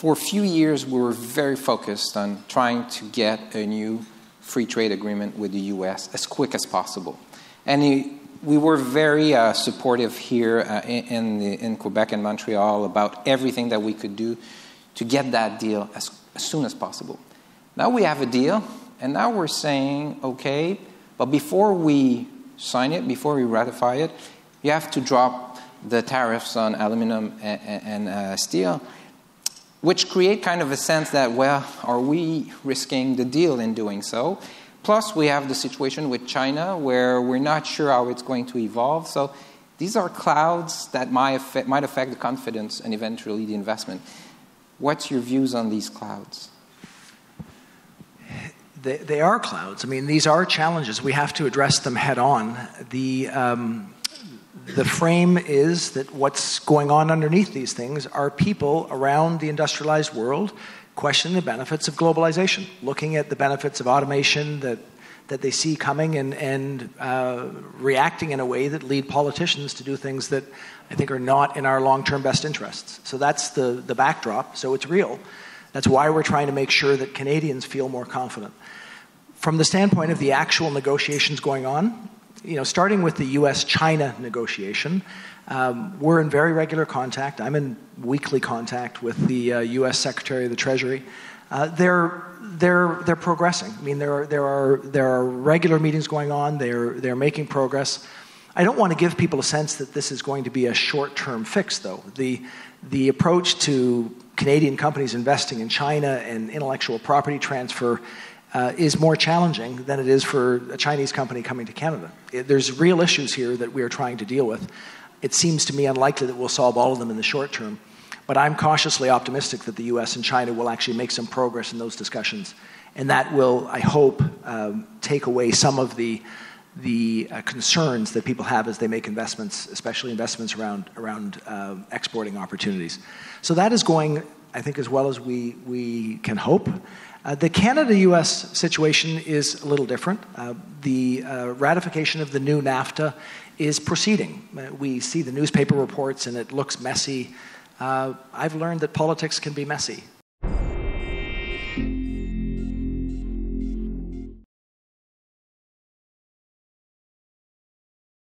for a few years, we were very focused on trying to get a new free trade agreement with the U.S. as quick as possible. And we were very supportive here in Quebec and Montreal about everything that we could do to get that deal as soon as possible. Now we have a deal, and now we're saying, okay, but before we sign it, before we ratify it, you have to drop the tariffs on aluminum and steel, which create kind of a sense that, well, are we risking the deal in doing so? Plus, we have the situation with China where we're not sure how it's going to evolve. So these are clouds that might affect the confidence and eventually the investment. What's your views on these clouds? They are clouds. I mean, these are challenges. We have to address them head on. The frame is that what's going on underneath these things are people around the industrialized world questioning the benefits of globalization, looking at the benefits of automation that they see coming and reacting in a way that lead politicians to do things that I think are not in our long-term best interests. So that's the backdrop. So it's real. That's why we're trying to make sure that Canadians feel more confident. From the standpoint of the actual negotiations going on, starting with the U.S.-China negotiation, we're in very regular contact. I'm in weekly contact with the U.S. Secretary of the Treasury. They're progressing. I mean, there are regular meetings going on. They're making progress. I don't want to give people a sense that this is going to be a short-term fix, though. The approach to Canadian companies investing in China and intellectual property transfer is more challenging than it is for a Chinese company coming to Canada. There's real issues here that we are trying to deal with. It seems to me unlikely that we'll solve all of them in the short term, but I'm cautiously optimistic that the U.S. and China will actually make some progress in those discussions, and that will, I hope, take away some of the concerns that people have as they make investments, especially investments around exporting opportunities. So that is going, I think, as well as we can hope. The Canada-U.S. situation is a little different. The ratification of the new NAFTA is proceeding. We see the newspaper reports and it looks messy. I've learned that politics can be messy.